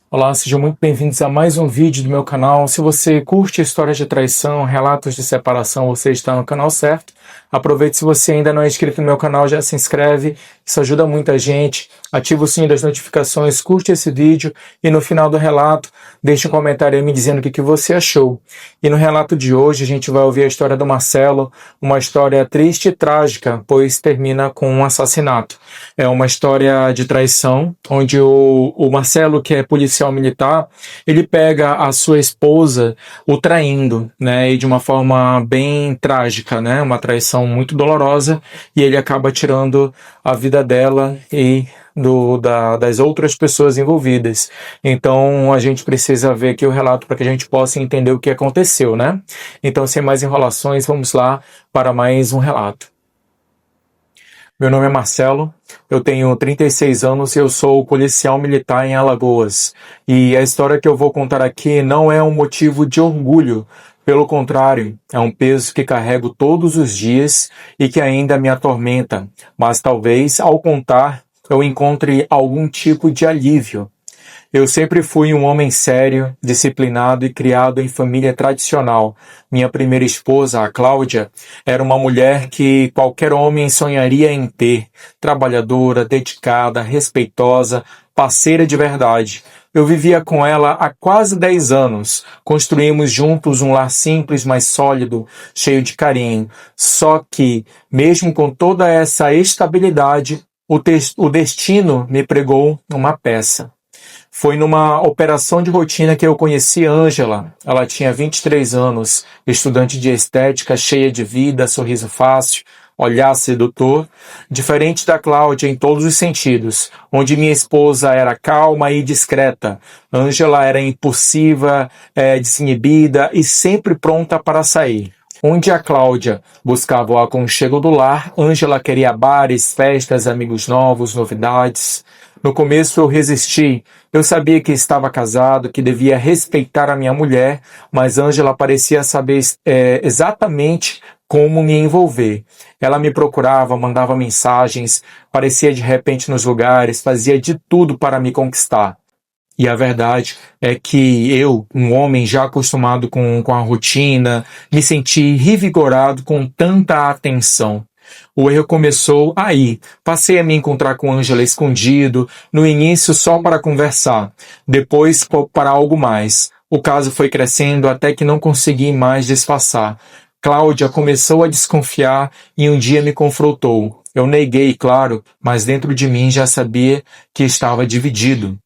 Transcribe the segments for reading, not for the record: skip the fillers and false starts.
Olá, sejam muito bem-vindos a mais um vídeo do meu canal. Se você curte histórias de traição, relatos de separação, você está no canal certo. Aproveite, se você ainda não é inscrito no meu canal, já se inscreve, isso ajuda muita gente. Ativa o sininho das notificações, curte esse vídeo e no final do relato, deixe um comentário aí me dizendo o que você achou. E no relato de hoje a gente vai ouvir a história do Marcelo, uma história triste e trágica, pois termina com um assassinato. É uma história de traição, onde o Marcelo, que é policial militar, ele pega a sua esposa o traindo, né, e de uma forma bem trágica, né, uma traição muito dolorosa, e ele acaba tirando a vida dela e das outras pessoas envolvidas. Então a gente precisa ver aqui o relato para que a gente possa entender o que aconteceu, né? Então, sem mais enrolações, vamos lá para mais um relato. Meu nome é Marcelo, eu tenho 36 anos e eu sou policial militar em Alagoas. E a história que eu vou contar aqui não é um motivo de orgulho, pelo contrário, é um peso que carrego todos os dias e que ainda me atormenta, mas talvez, ao contar, eu encontre algum tipo de alívio. Eu sempre fui um homem sério, disciplinado e criado em família tradicional. Minha primeira esposa, a Cláudia, era uma mulher que qualquer homem sonharia em ter. Trabalhadora, dedicada, respeitosa, parceira de verdade. Eu vivia com ela há quase 10 anos. Construímos juntos um lar simples, mas sólido, cheio de carinho. Só que, mesmo com toda essa estabilidade, o destino me pregou uma peça. Foi numa operação de rotina que eu conheci Ângela. Ela tinha 23 anos, estudante de estética, cheia de vida, sorriso fácil, olhar sedutor, diferente da Cláudia em todos os sentidos, onde minha esposa era calma e discreta. Ângela era impulsiva, desinibida e sempre pronta para sair. Onde a Cláudia buscava o aconchego do lar, Ângela queria bares, festas, amigos novos, novidades. No começo eu resisti. Eu sabia que estava casado, que devia respeitar a minha mulher, mas Ângela parecia saber exatamente como me envolver. Ela me procurava, mandava mensagens, aparecia de repente nos lugares, fazia de tudo para me conquistar. E a verdade é que eu, um homem já acostumado com a rotina, me senti revigorado com tanta atenção. O erro começou aí. Passei a me encontrar com Ângela escondido, no início só para conversar, depois para algo mais. O caso foi crescendo até que não consegui mais disfarçar. Cláudia começou a desconfiar e um dia me confrontou. Eu neguei, claro, mas dentro de mim já sabia que estava dividido.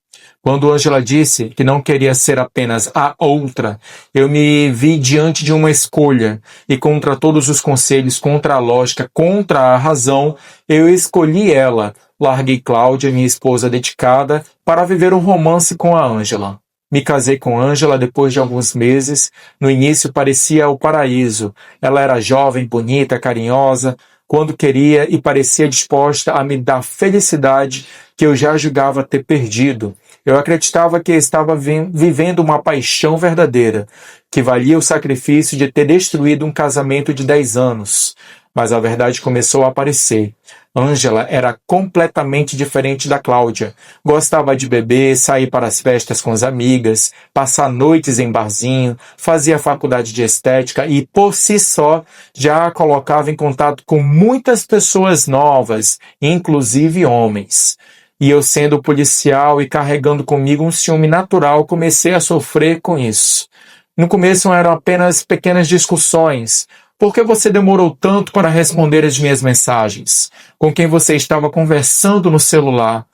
Quando Ângela disse que não queria ser apenas a outra, eu me vi diante de uma escolha e contra todos os conselhos, contra a lógica, contra a razão, eu escolhi ela. Larguei Cláudia, minha esposa dedicada, para viver um romance com a Ângela. Me casei com Ângela depois de alguns meses. No início parecia o paraíso. Ela era jovem, bonita, carinhosa, quando queria e parecia disposta a me dar felicidade que eu já julgava ter perdido. Eu acreditava que estava vivendo uma paixão verdadeira, que valia o sacrifício de ter destruído um casamento de 10 anos. Mas a verdade começou a aparecer. Ângela era completamente diferente da Cláudia. Gostava de beber, sair para as festas com as amigas, passar noites em barzinho, fazia faculdade de estética e, por si só, já a colocava em contato com muitas pessoas novas, inclusive homens. E eu, sendo policial e carregando comigo um ciúme natural, comecei a sofrer com isso. No começo eram apenas pequenas discussões. Por que você demorou tanto para responder as minhas mensagens? Com quem você estava conversando no celular?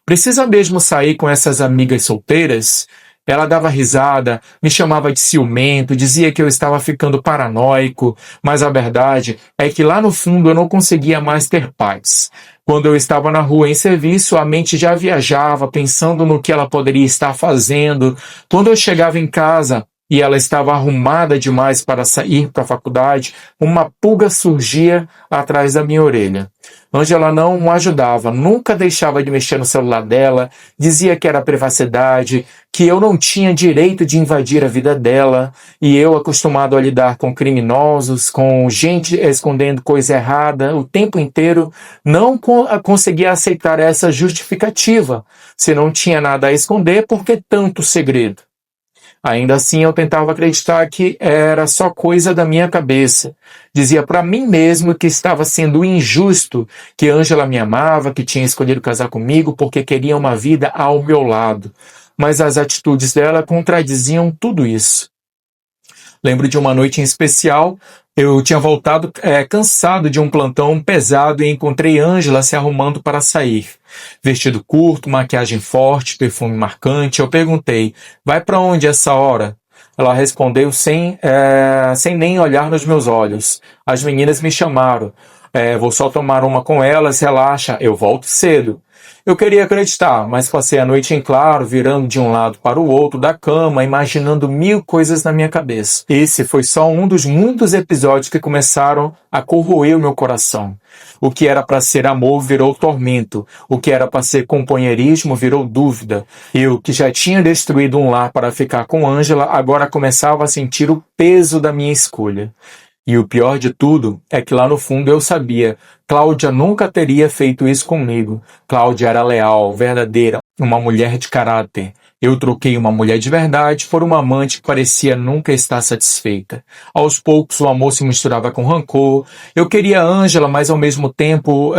Precisa mesmo sair com essas amigas solteiras? Ela dava risada, me chamava de ciumento, dizia que eu estava ficando paranoico, mas a verdade é que lá no fundo eu não conseguia mais ter paz. Quando eu estava na rua em serviço, a mente já viajava, pensando no que ela poderia estar fazendo. Quando eu chegava em casa, e ela estava arrumada demais para sair para a faculdade, uma pulga surgia atrás da minha orelha. Ângela não ajudava, nunca deixava de mexer no celular dela, dizia que era privacidade, que eu não tinha direito de invadir a vida dela, e eu, acostumado a lidar com criminosos, com gente escondendo coisa errada o tempo inteiro, não conseguia aceitar essa justificativa. Se não tinha nada a esconder, por que tanto segredo? Ainda assim, eu tentava acreditar que era só coisa da minha cabeça. Dizia para mim mesmo que estava sendo injusto, que Ângela me amava, que tinha escolhido casar comigo porque queria uma vida ao meu lado. Mas as atitudes dela contradiziam tudo isso. Lembro de uma noite em especial, eu tinha voltado cansado de um plantão pesado e encontrei Ângela se arrumando para sair. Vestido curto, maquiagem forte, perfume marcante. Eu perguntei, vai para onde essa hora? Ela respondeu sem nem olhar nos meus olhos. As meninas me chamaram. Vou só tomar uma com elas, relaxa, eu volto cedo. Eu queria acreditar, mas passei a noite em claro, virando de um lado para o outro da cama, imaginando mil coisas na minha cabeça. Esse foi só um dos muitos episódios que começaram a corroer o meu coração. O que era para ser amor virou tormento. O que era para ser companheirismo virou dúvida. Eu, que já tinha destruído um lar para ficar com Ângela, agora começava a sentir o peso da minha escolha. E o pior de tudo é que lá no fundo eu sabia, Cláudia nunca teria feito isso comigo. Cláudia era leal, verdadeira, uma mulher de caráter. Eu troquei uma mulher de verdade por uma amante que parecia nunca estar satisfeita. Aos poucos o amor se misturava com rancor. Eu queria Ângela, mas ao mesmo tempo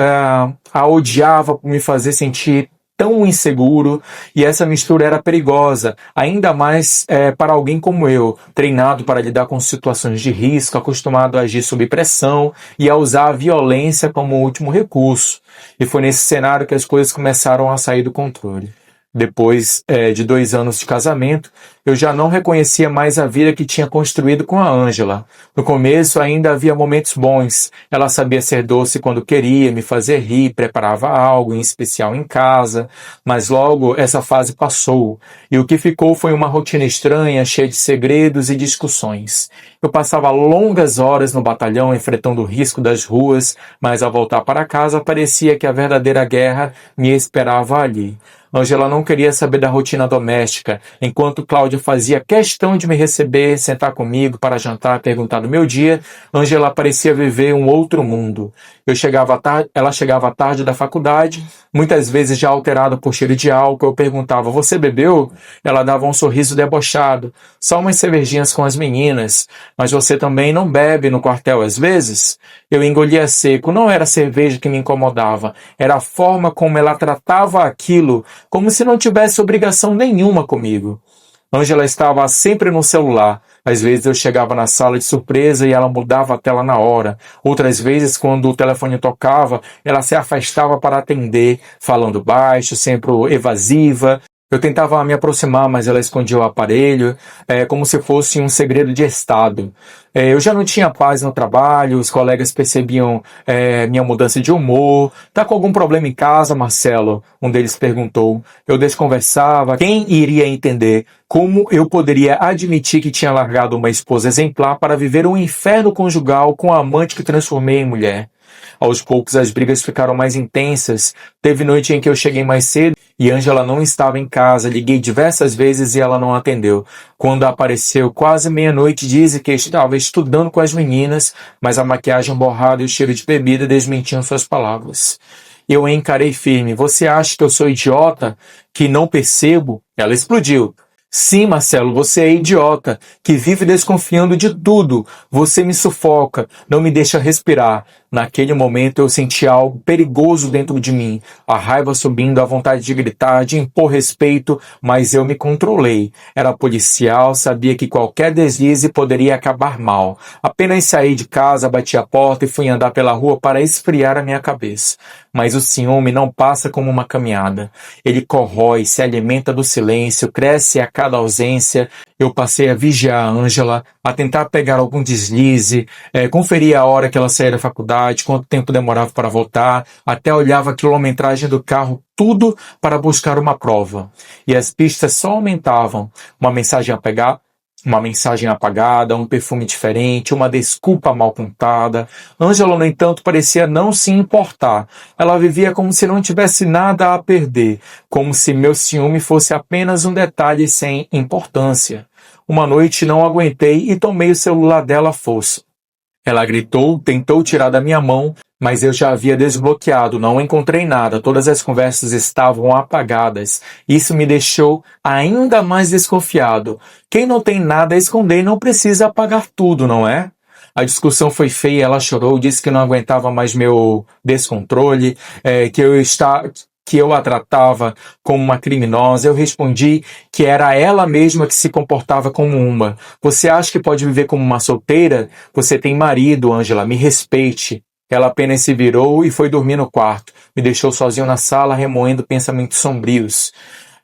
a odiava por me fazer sentir tão inseguro, e essa mistura era perigosa, ainda mais para alguém como eu, treinado para lidar com situações de risco, acostumado a agir sob pressão e a usar a violência como último recurso. E foi nesse cenário que as coisas começaram a sair do controle. Depois de 2 anos de casamento, eu já não reconhecia mais a vida que tinha construído com a Ângela. No começo ainda havia momentos bons. Ela sabia ser doce quando queria, me fazer rir, preparava algo em especial em casa. Mas logo essa fase passou. E o que ficou foi uma rotina estranha, cheia de segredos e discussões. Eu passava longas horas no batalhão enfrentando o risco das ruas, mas ao voltar para casa parecia que a verdadeira guerra me esperava ali. Ângela não queria saber da rotina doméstica, enquanto Cláudia fazia questão de me receber, sentar comigo para jantar, perguntar do meu dia. Ângela parecia viver um outro mundo. Ela chegava tarde da faculdade, muitas vezes já alterada por cheiro de álcool. Eu perguntava, você bebeu? Ela dava um sorriso debochado. Só umas cervejinhas com as meninas. Mas você também não bebe no quartel às vezes? Eu engolia seco. Não era a cerveja que me incomodava, era a forma como ela tratava aquilo, como se não tivesse obrigação nenhuma comigo. Ângela estava sempre no celular. Às vezes eu chegava na sala de surpresa e ela mudava a tela na hora. Outras vezes, quando o telefone tocava, ela se afastava para atender, falando baixo, sempre evasiva. Eu tentava me aproximar, mas ela escondia o aparelho, como se fosse um segredo de estado. Eu já não tinha paz no trabalho, os colegas percebiam minha mudança de humor. Tá com algum problema em casa, Marcelo? Um deles perguntou. Eu desconversava. Quem iria entender? Como eu poderia admitir que tinha largado uma esposa exemplar para viver um inferno conjugal com a amante que transformei em mulher? Aos poucos as brigas ficaram mais intensas. Teve noite em que eu cheguei mais cedo e Ângela não estava em casa. Liguei diversas vezes e ela não atendeu. Quando apareceu quase meia-noite, disse que estava estudando com as meninas, mas a maquiagem borrada e o cheiro de bebida desmentiam suas palavras. Eu a encarei firme. Você acha que eu sou idiota? Que não percebo? Ela explodiu. Sim, Marcelo, você é idiota, que vive desconfiando de tudo. Você me sufoca, não me deixa respirar. Naquele momento eu senti algo perigoso dentro de mim, a raiva subindo, a vontade de gritar, de impor respeito, mas eu me controlei. Era policial, sabia que qualquer deslize poderia acabar mal. Apenas saí de casa, bati a porta e fui andar pela rua para esfriar a minha cabeça. Mas o ciúme não passa como uma caminhada. Ele corrói, se alimenta do silêncio, cresce a cada ausência. Eu passei a vigiar a Ângela, a tentar pegar algum deslize, conferir a hora que ela saía da faculdade, quanto tempo demorava para voltar, até olhava a quilometragem do carro, tudo para buscar uma prova. E as pistas só aumentavam. Uma mensagem a pegar, Uma mensagem apagada, um perfume diferente, uma desculpa mal contada. Ângela, no entanto, parecia não se importar. Ela vivia como se não tivesse nada a perder, como se meu ciúme fosse apenas um detalhe sem importância. Uma noite não aguentei e tomei o celular dela à força. Ela gritou, tentou tirar da minha mão, mas eu já havia desbloqueado, não encontrei nada, todas as conversas estavam apagadas. Isso me deixou ainda mais desconfiado. Quem não tem nada a esconder não precisa apagar tudo, não é? A discussão foi feia, ela chorou, disse que não aguentava mais meu descontrole, que eu a tratava como uma criminosa. Eu respondi que era ela mesma que se comportava como uma. Você acha que pode viver como uma solteira? Você tem marido, Ângela, me respeite. Ela apenas se virou e foi dormir no quarto. Me deixou sozinho na sala, remoendo pensamentos sombrios.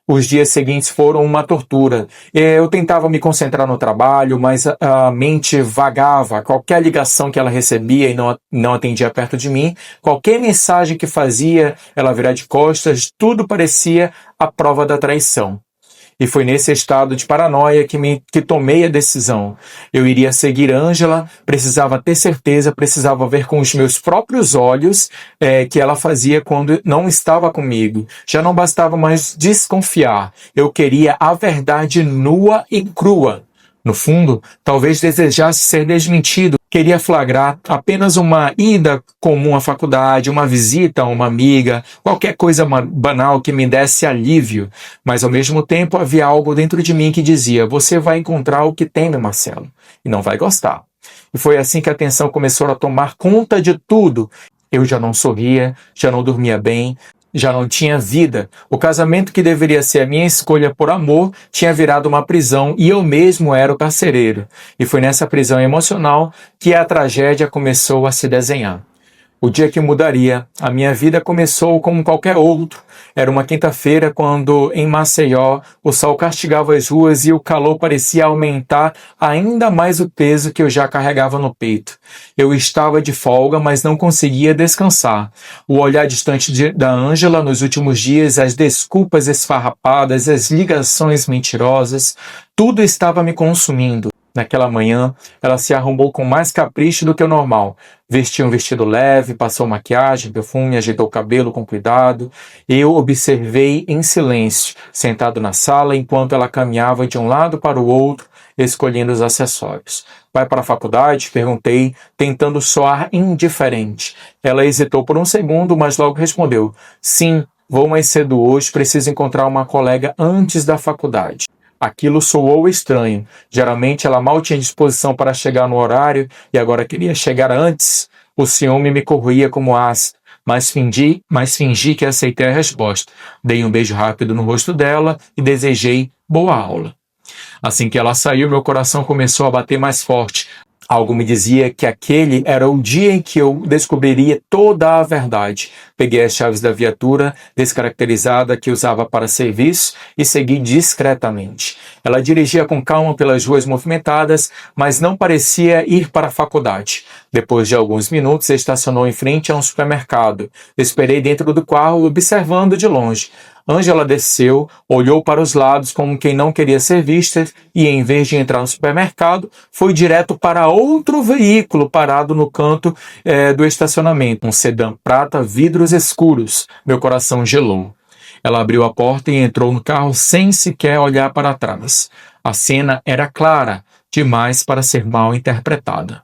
Os dias seguintes foram uma tortura. Eu tentava me concentrar no trabalho, mas a mente vagava. Qualquer ligação que ela recebia e não atendia perto de mim, qualquer mensagem que fazia ela virar de costas, tudo parecia a prova da traição. E foi nesse estado de paranoia que tomei a decisão. Eu iria seguir Ângela, precisava ter certeza, precisava ver com os meus próprios olhos que ela fazia quando não estava comigo. Já não bastava mais desconfiar. Eu queria a verdade nua e crua. No fundo, talvez desejasse ser desmentido. Queria flagrar apenas uma ida comum à faculdade, uma visita a uma amiga, qualquer coisa banal que me desse alívio. Mas, ao mesmo tempo, havia algo dentro de mim que dizia: você vai encontrar o que teme, Marcelo, e não vai gostar. E foi assim que a tensão começou a tomar conta de tudo. Eu já não sorria, já não dormia bem, já não tinha vida. O casamento que deveria ser a minha escolha por amor tinha virado uma prisão e eu mesmo era o carcereiro. E foi nessa prisão emocional que a tragédia começou a se desenhar. O dia que mudaria, a minha vida começou como qualquer outro. Era uma quinta-feira quando, em Maceió, o sol castigava as ruas e o calor parecia aumentar ainda mais o peso que eu já carregava no peito. Eu estava de folga, mas não conseguia descansar. O olhar distante da Ângela nos últimos dias, as desculpas esfarrapadas, as ligações mentirosas, tudo estava me consumindo. Naquela manhã, ela se arrumou com mais capricho do que o normal. Vestiu um vestido leve, passou maquiagem, perfume, ajeitou o cabelo com cuidado. Eu observei em silêncio, sentado na sala, enquanto ela caminhava de um lado para o outro, escolhendo os acessórios. Vai para a faculdade? Perguntei, tentando soar indiferente. Ela hesitou por um segundo, mas logo respondeu: sim, vou mais cedo hoje, preciso encontrar uma colega antes da faculdade. Aquilo soou estranho. Geralmente ela mal tinha disposição para chegar no horário e agora queria chegar antes. O ciúme me corroía como ácido, mas fingi que aceitei a resposta. Dei um beijo rápido no rosto dela e desejei boa aula. Assim que ela saiu, meu coração começou a bater mais forte. Algo me dizia que aquele era o dia em que eu descobriria toda a verdade. Peguei as chaves da viatura descaracterizada que usava para serviço e segui discretamente. Ela dirigia com calma pelas ruas movimentadas, mas não parecia ir para a faculdade. Depois de alguns minutos, estacionou em frente a um supermercado. Esperei dentro do carro, observando de longe. Ângela desceu, olhou para os lados como quem não queria ser vista e, em vez de entrar no supermercado, foi direto para outro veículo parado no canto do estacionamento. Um sedã prata, vidros escuros. Meu coração gelou. Ela abriu a porta e entrou no carro sem sequer olhar para trás. A cena era clara, demais para ser mal interpretada.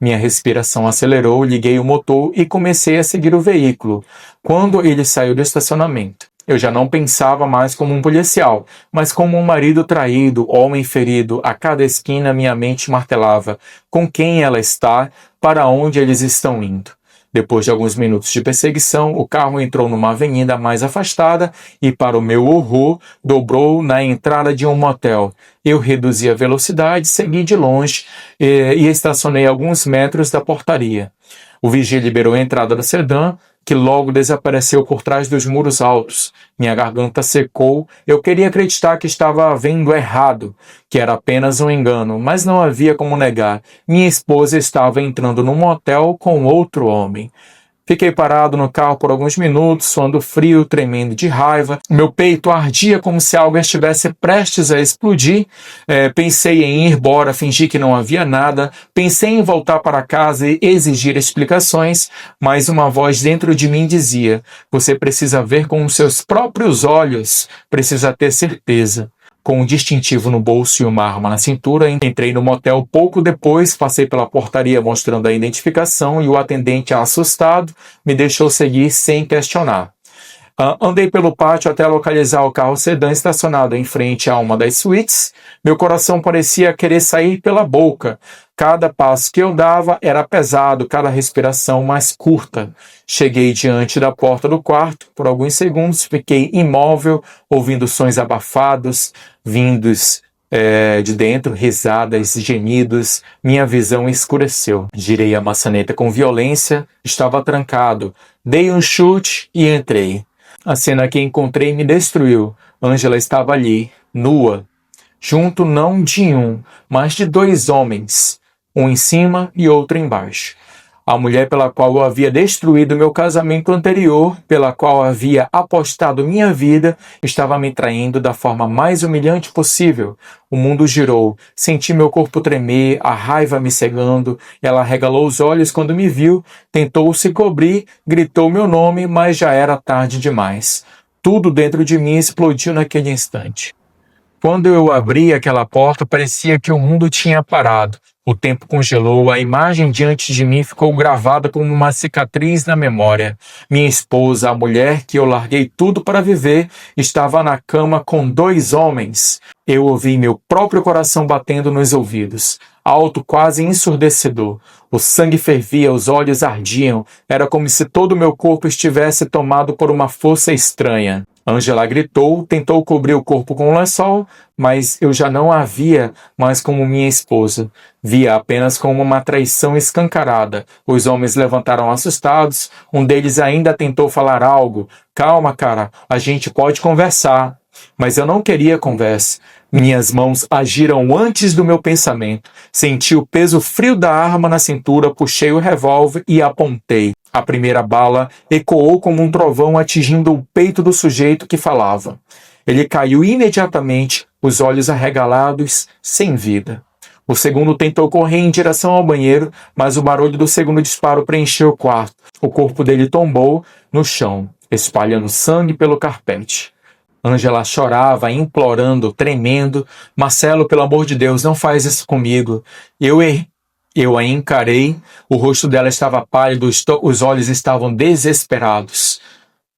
Minha respiração acelerou, liguei o motor e comecei a seguir o veículo. Quando ele saiu do estacionamento, eu já não pensava mais como um policial, mas como um marido traído, homem ferido. A cada esquina minha mente martelava: com quem ela está, para onde eles estão indo. Depois de alguns minutos de perseguição, o carro entrou numa avenida mais afastada e, para o meu horror, dobrou na entrada de um motel. Eu reduzi a velocidade, segui de longe e estacionei a alguns metros da portaria. O vigia liberou a entrada do sedã, que logo desapareceu por trás dos muros altos. Minha garganta secou. Eu queria acreditar que estava vendo errado, que era apenas um engano, mas não havia como negar. Minha esposa estava entrando num motel com outro homem. Fiquei parado no carro por alguns minutos, suando frio, tremendo de raiva. Meu peito ardia como se algo estivesse prestes a explodir. Pensei em ir embora, fingir que não havia nada. Pensei em voltar para casa e exigir explicações, mas uma voz dentro de mim dizia: você precisa ver com os seus próprios olhos, precisa ter certeza. Com um distintivo no bolso e uma arma na cintura, entrei no motel pouco depois, passei pela portaria mostrando a identificação e o atendente, assustado, me deixou seguir sem questionar. Andei pelo pátio até localizar o carro sedã estacionado em frente a uma das suítes. Meu coração parecia querer sair pela boca. Cada passo que eu dava era pesado, cada respiração mais curta. Cheguei diante da porta do quarto. Por alguns segundos fiquei imóvel, ouvindo sons abafados, vindos de dentro, risadas, gemidos. Minha visão escureceu. Girei a maçaneta com violência. Estava trancado. Dei um chute e entrei. A cena que encontrei me destruiu. Ângela estava ali, nua, junto não de um, mas de dois homens, um em cima e outro embaixo. A mulher pela qual eu havia destruído meu casamento anterior, pela qual havia apostado minha vida, estava me traindo da forma mais humilhante possível. O mundo girou, senti meu corpo tremer, a raiva me cegando. Ela arregalou os olhos quando me viu, tentou se cobrir, gritou meu nome, mas já era tarde demais. Tudo dentro de mim explodiu naquele instante. Quando eu abri aquela porta, parecia que o mundo tinha parado. O tempo congelou, a imagem diante de mim ficou gravada como uma cicatriz na memória. Minha esposa, a mulher que eu larguei tudo para viver, estava na cama com dois homens. Eu ouvi meu próprio coração batendo nos ouvidos, alto, quase ensurdecedor. O sangue fervia, os olhos ardiam. Era como se todo o meu corpo estivesse tomado por uma força estranha. Ângela gritou, tentou cobrir o corpo com um lençol, mas eu já não a via mais como minha esposa. Via apenas como uma traição escancarada. Os homens levantaram assustados. Um deles ainda tentou falar algo. Calma, cara, a gente pode conversar. Mas eu não queria conversa. Minhas mãos agiram antes do meu pensamento. Senti o peso frio da arma na cintura, puxei o revólver e apontei. A primeira bala ecoou como um trovão atingindo o peito do sujeito que falava. Ele caiu imediatamente, os olhos arregalados, sem vida. O segundo tentou correr em direção ao banheiro, mas o barulho do segundo disparo preencheu o quarto. O corpo dele tombou no chão, espalhando sangue pelo carpete. Ângela chorava, implorando, tremendo. Marcelo, pelo amor de Deus, não faz isso comigo. Eu a encarei, o rosto dela estava pálido, os olhos estavam desesperados.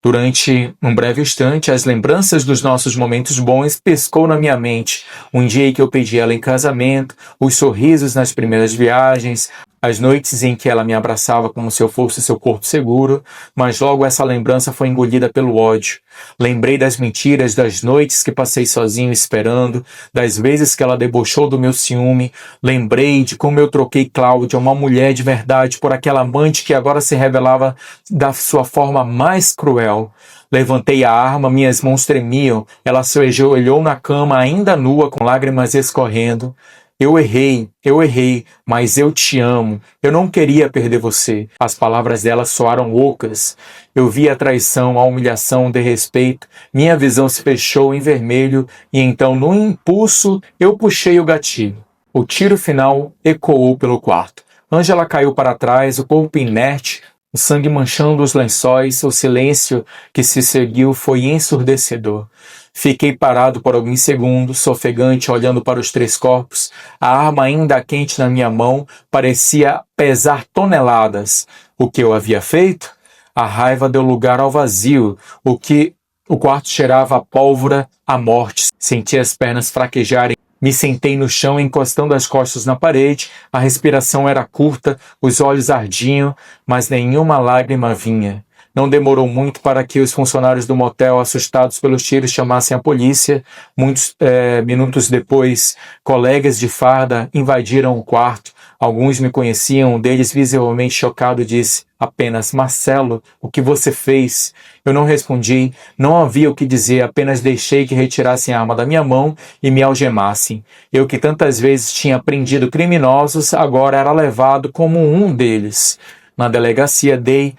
Durante um breve instante, as lembranças dos nossos momentos bons pescou na minha mente. Um dia em que eu pedi ela em casamento, os sorrisos nas primeiras viagens, as noites em que ela me abraçava como se eu fosse seu corpo seguro, mas logo essa lembrança foi engolida pelo ódio. Lembrei das mentiras, das noites que passei sozinho esperando, das vezes que ela debochou do meu ciúme. Lembrei de como eu troquei Cláudia, uma mulher de verdade, por aquela amante que agora se revelava da sua forma mais cruel. Levantei a arma, minhas mãos tremiam. Ela se ajoelhou na cama, ainda nua, com lágrimas escorrendo. Eu errei, mas eu te amo. Eu não queria perder você. As palavras dela soaram ocas. Eu vi a traição, a humilhação, o desrespeito. Minha visão se fechou em vermelho e então, no impulso, eu puxei o gatilho. O tiro final ecoou pelo quarto. Ângela caiu para trás, o corpo inerte, o sangue manchando os lençóis. O silêncio que se seguiu foi ensurdecedor. Fiquei parado por alguns segundos, ofegante, olhando para os três corpos. A arma ainda quente na minha mão parecia pesar toneladas. O que eu havia feito? A raiva deu lugar ao vazio. O quarto cheirava a pólvora, a morte. Senti as pernas fraquejarem. Me sentei no chão, encostando as costas na parede. A respiração era curta, os olhos ardiam, mas nenhuma lágrima vinha. Não demorou muito para que os funcionários do motel, assustados pelos tiros, chamassem a polícia. Muitos minutos depois, colegas de farda invadiram o quarto. Alguns me conheciam, um deles, visivelmente chocado, disse apenas: Marcelo, o que você fez? Eu não respondi, não havia o que dizer, apenas deixei que retirassem a arma da minha mão e me algemassem. Eu que tantas vezes tinha prendido criminosos, agora era levado como um deles. Na delegacia dei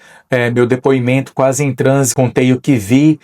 meu depoimento quase em transe, contei o que vi,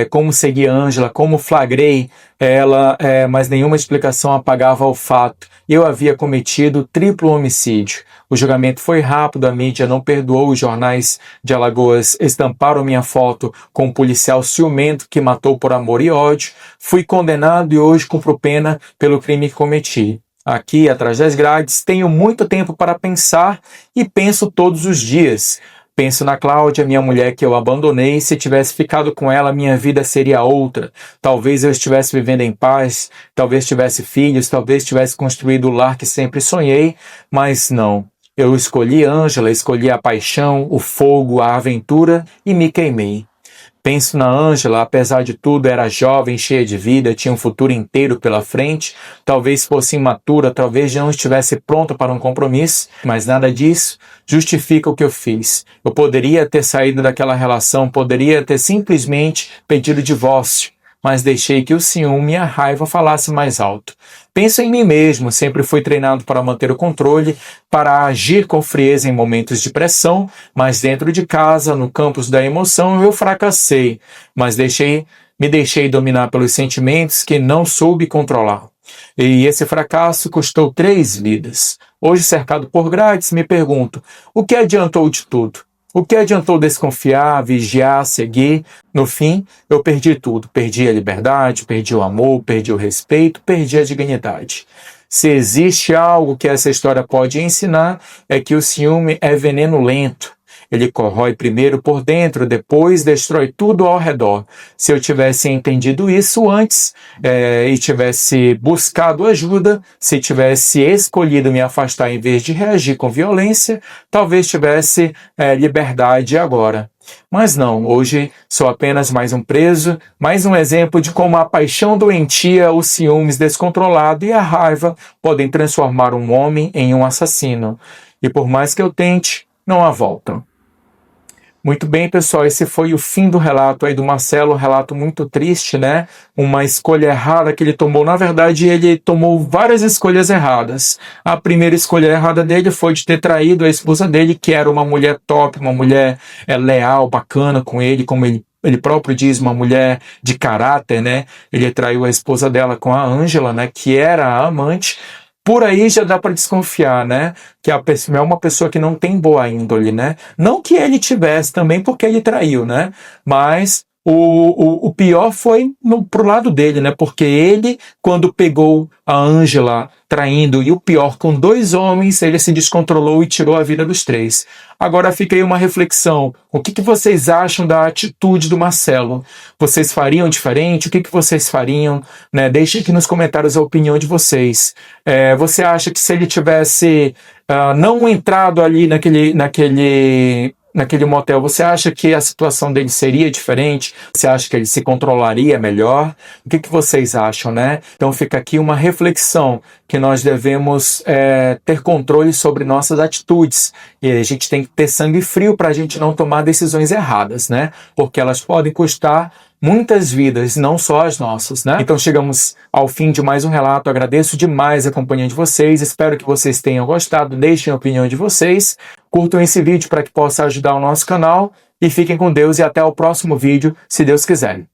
como segui a Ângela, como flagrei ela, mas nenhuma explicação apagava o fato. Eu havia cometido triplo homicídio. O julgamento foi rápido, a mídia não perdoou, os jornais de Alagoas estamparam minha foto com um policial ciumento que matou por amor e ódio. Fui condenado e hoje cumpro pena pelo crime que cometi. Aqui, atrás das grades, tenho muito tempo para pensar e penso todos os dias. Penso na Cláudia, minha mulher que eu abandonei. Se tivesse ficado com ela, minha vida seria outra. Talvez eu estivesse vivendo em paz, talvez tivesse filhos, talvez tivesse construído o lar que sempre sonhei, mas não. Eu escolhi Ângela, escolhi a paixão, o fogo, a aventura e me queimei. Penso na Ângela, apesar de tudo, era jovem, cheia de vida, tinha um futuro inteiro pela frente, talvez fosse imatura, talvez não estivesse pronta para um compromisso, mas nada disso justifica o que eu fiz. Eu poderia ter saído daquela relação, poderia ter simplesmente pedido divórcio, mas deixei que o ciúme e a raiva falassem mais alto. Penso em mim mesmo, sempre fui treinado para manter o controle, para agir com frieza em momentos de pressão, mas dentro de casa, no campus da emoção, eu fracassei, mas me deixei dominar pelos sentimentos que não soube controlar. E esse fracasso custou 3 vidas. Hoje, cercado por grades, me pergunto, o que adiantou de tudo? O que adiantou desconfiar, vigiar, seguir? No fim, eu perdi tudo. Perdi a liberdade, perdi o amor, perdi o respeito, perdi a dignidade. Se existe algo que essa história pode ensinar, é que o ciúme é veneno lento. Ele corrói primeiro por dentro, depois destrói tudo ao redor. Se eu tivesse entendido isso antes e tivesse buscado ajuda, se tivesse escolhido me afastar em vez de reagir com violência, talvez tivesse liberdade agora. Mas não, hoje sou apenas mais um preso, mais um exemplo de como a paixão doentia, os ciúmes descontrolado e a raiva podem transformar um homem em um assassino. E por mais que eu tente, não há volta. Muito bem, pessoal, esse foi o fim do relato aí do Marcelo, um relato muito triste, né? Uma escolha errada que ele tomou. Na verdade, ele tomou várias escolhas erradas. A primeira escolha errada dele foi de ter traído a esposa dele, que era uma mulher top, uma mulher leal, bacana com ele, como ele próprio diz, uma mulher de caráter, né? Ele traiu a esposa dela com a Ângela, né? Que era a amante. Por aí já dá para desconfiar, né? Que a pessoa é uma pessoa que não tem boa índole, né? Não que ele tivesse também, porque ele traiu, né? Mas o pior foi pro lado dele, né? Porque ele, quando pegou a Ângela traindo, e o pior, com 2 homens, ele se descontrolou e tirou a vida dos 3. Agora fica aí uma reflexão. O que vocês acham da atitude do Marcelo? Vocês fariam diferente? O que vocês fariam? Né? Deixem aqui nos comentários a opinião de vocês. Você acha que se ele tivesse não entrado ali naquele motel, você acha que a situação dele seria diferente? Você acha que ele se controlaria melhor? O que vocês acham, né? Então fica aqui uma reflexão, que nós devemos ter controle sobre nossas atitudes. E a gente tem que ter sangue frio para a gente não tomar decisões erradas, né? Porque elas podem custar muitas vidas, não só as nossas, né? Então chegamos ao fim de mais um relato. Agradeço demais a companhia de vocês. Espero que vocês tenham gostado. Deixem a opinião de vocês. Curtam esse vídeo para que possa ajudar o nosso canal. E fiquem com Deus e até o próximo vídeo, se Deus quiser.